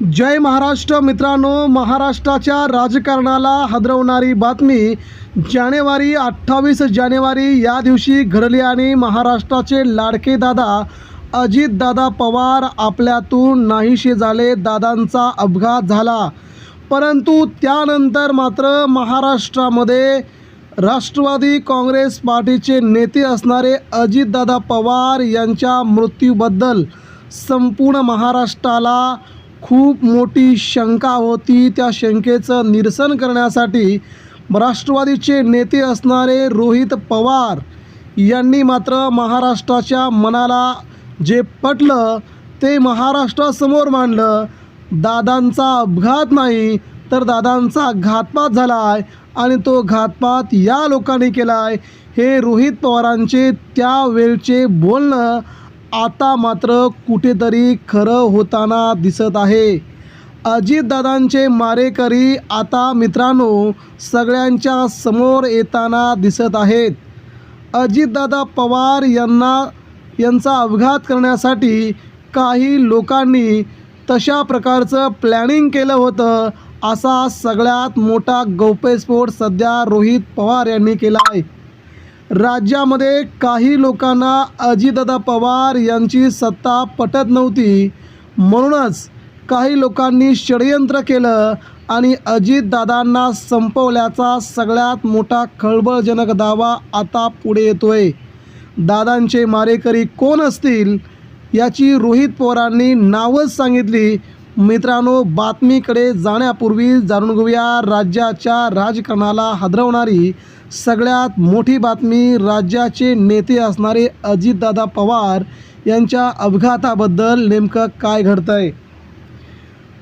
जय महाराष्ट्र मित्रांनो, महाराष्ट्राच्या राजकारणाला हादरवणारी बातमी 28 जानेवारी या दिवशी घडली आणि महाराष्ट्राचे लाडके दादा अजितदादा पवार आपल्यातून नाहीसे झाले. दादांचा अपघात झाला, परंतु त्यानंतर मात्र महाराष्ट्रामध्ये राष्ट्रवादी काँग्रेस पार्टीचे नेते असणारे अजितदादा पवार यांच्या मृत्यूबद्दल संपूर्ण महाराष्ट्राला खूप मोठी शंका होती. त्या शंकेचं निरसन करण्यासाठी राष्ट्रवादीचे नेते असणारे रोहित पवार यांनी मात्र महाराष्ट्राच्या मनाला जे पटलं ते महाराष्ट्रासमोर मांडलं. दादांचा अपघात नाही तर दादांचा घातपात झाला आहे आणि तो घातपात या लोकांनी केला आहे. हे रोहित पवारांचे त्यावेळचे बोलणं आता मात्र कुठेतरी खरं होताना दिसत आहे. अजितदादांचे मारेकरी आता मित्रांनो सगळ्यांच्या समोर येताना दिसत आहेत. अजितदादा पवार यांचा अपघात करण्यासाठी काही लोकांनी तशा प्रकारचं प्लॅनिंग केलं होतं, असा सगळ्यात मोठा गौप्यस्फोट सध्या रोहित पवार यांनी केला आहे. राज्यामध्ये काही लोकांना अजितदादा पवार यांची सत्ता पटत नव्हती, म्हणूनच काही लोकांनी षडयंत्र केलं आणि अजितदादांना संपवल्याचा सगळ्यात मोठा खळबळजनक दावा आता पुढे येतोय. दादांचे मारेकरी कोण असतील याची रोहित पवारांनी नावच सांगितली. मित्रांनो, बातमीकडे जाण्यापूर्वी जाणून घेऊया राज्याच्या राजकारणाला हादरवणारी सगळ्यात मोठी बातमी. राज्याचे नेते असणारे अजितदादा पवार यांच्या अपघाताबद्दल नेमकं काय घडतंय.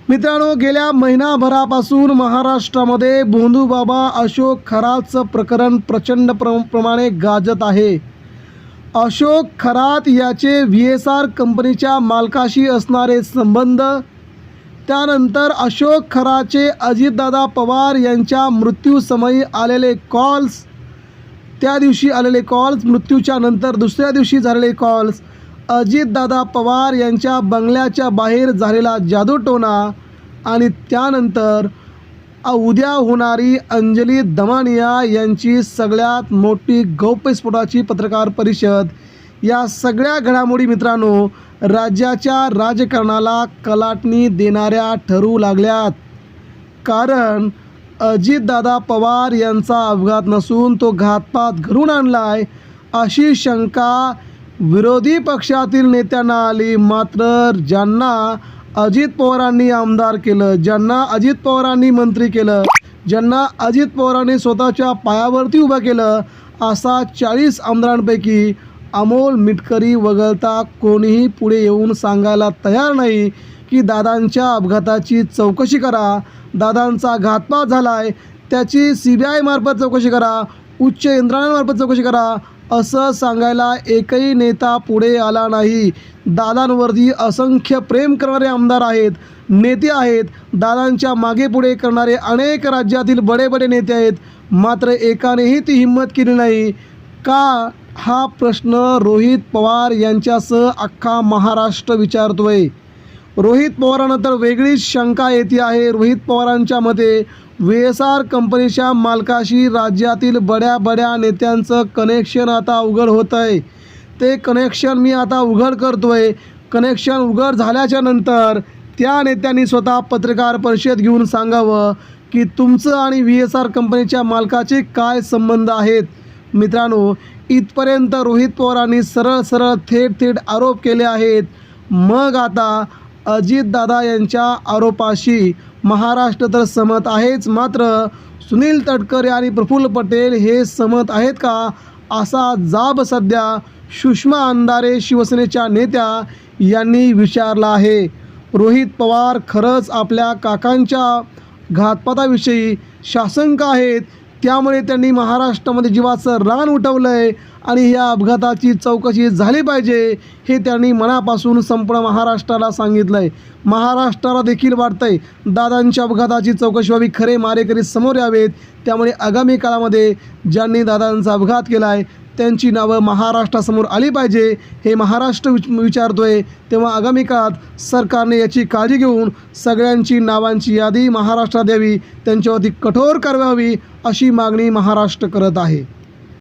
मित्रांनो, गेल्या महिनाभरापासून महाराष्ट्रामध्ये भोंदूबाबा अशोक खरातचं प्रकरण प्रचंड प्रमाणे गाजत आहे. अशोक खरात याचे VSR कंपनीच्या मालकाशी असणारे संबंध, त्यानंतर अशोक खराचे अजितदादा पवार यांच्या मृत्यूसमयी आलेले कॉल्स, त्या दिवशी आलेले कॉल्स, मृत्यूच्या नंतर दुसऱ्या दिवशी झालेले कॉल्स, अजितदादा पवार यांच्या बंगल्याच्या बाहेर झालेला जादूटोणा आणि त्यानंतर उद्या होणारी अंजली दमानिया यांची सगळ्यात मोठी गौप्यस्फोटाची पत्रकार परिषद, या सगळ्या घडामोडी मित्रांनो राज्याच्या राजकारणाला कलाटणी देणाऱ्या ठरू लागल्यात. कारण अजितदादा पवार यांचा अपघात नसून तो घातपात घडवून आणलाय अशी शंका विरोधी पक्षातील नेत्यांना आली. मात्र ज्यांना अजित पवारांनी आमदार केलं, ज्यांना अजित पवारांनी मंत्री केलं, ज्यांना अजित पवारांनी स्वतःच्या पायावरती उभं केलं, असा 40 आमदारांपैकी अमोल मिटकरी वगळता कोणीही पुढे येऊन सांगायला तयार नाही की दादांच्या अपघाताची चौकशी करा, दादांचा घातपात झाला आहे त्याची CBI मार्फत चौकशी करा, उच्च यंत्रणांमार्फत चौकशी करा, असं सांगायला एकही नेता पुढे आला नाही. दादांवरती असंख्य प्रेम करणारे आमदार आहेत, नेते आहेत, दादांच्या मागे पुढे करणारे अनेक राज्यातील बडे नेते आहेत, मात्र एकानेही ती हिंमत केली नाही का, हा प्रश्न रोहित पवार यांच्यासह अख्खा महाराष्ट्र विचारतोय. रोहित पवारांना तर वेगळीच शंका येते आहे. रोहित पवारांच्या मते VSR कंपनीच्या मालकाशी राज्यातील बड्या नेत्यांचं कनेक्शन आता उघड होत आहे. ते कनेक्शन मी आता उघड करतोय. कनेक्शन उघड झाल्याच्या नंतर त्या नेत्यांनी स्वतः पत्रकार परिषद घेऊन सांगावं की तुमचं आणि VSR कंपनीच्या मालकाचे काय संबंध आहेत. मित्रांनो, इथपर्यंत रोहित पवारांनी सरळ थेट आरोप केले आहेत. मग आता अजितदादा यांच्या आरोपाशी महाराष्ट्र तर सहमत आहेच, मात्र सुनील तटकरे आणि प्रफुल्ल पटेल हे सहमत आहेत का, असा जाब सध्या सुषमा अंधारे शिवसेनेच्या नेत्या यांनी विचारला आहे. रोहित पवार खरंच आपल्या काकांच्या घातपाताविषयी साशंक आहेत, त्यामुळे त्यांनी महाराष्ट्रामध्ये जीवाचं रान उठवलं आहे आणि या अपघाताची चौकशी झाली पाहिजे हे त्यांनी मनापासून संपूर्ण महाराष्ट्राला सांगितलं आहे. महाराष्ट्राला देखील वाटतंय दादांच्या अपघाताची चौकशी व्हावी, खरे मारेकरी समोर यावेत. त्यामुळे आगामी काळामध्ये ज्यांनी दादांचा अपघात केला आहे त्यांची नावं महाराष्ट्रासमोर आली पाहिजे हे महाराष्ट्र विचारतोय। तेव्हा आगामी काळात सरकारने याची काळजी घेऊन सगळ्यांची नावांची यादी महाराष्ट्रात द्यावी, त्यांच्यावरती कठोर कारवाई व्हावी अशी मागणी महाराष्ट्र करत आहे।